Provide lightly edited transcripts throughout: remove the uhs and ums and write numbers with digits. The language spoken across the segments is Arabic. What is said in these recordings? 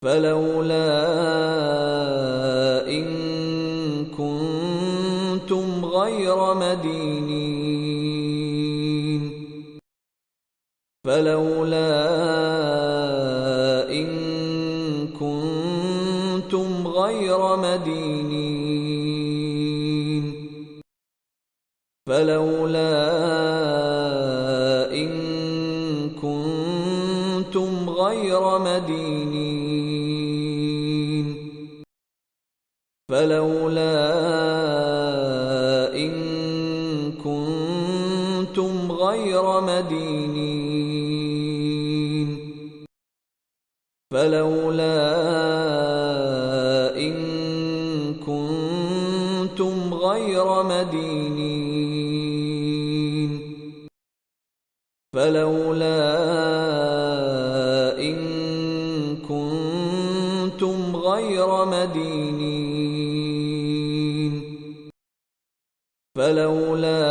فلولا إن كنتم غير مدينين فلولا إن كنتم غير مدينين فلولا إن كنتم غير مدينين فلولا إن كنتم غير مدينين فلولا إن كنتم غير مدينين فلولا إن كنتم غير مدينين فلولا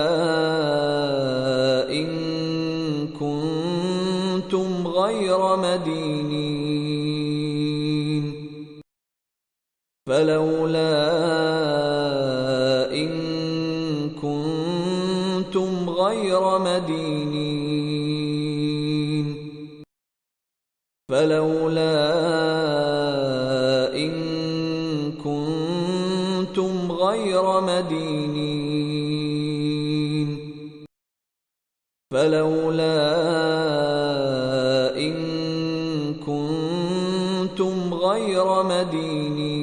إن كنتم غير مدينين فلولا إن كنتم غير مدينين فلولا إن كنتم غير مدينين فلولا إن كنتم غير مدينين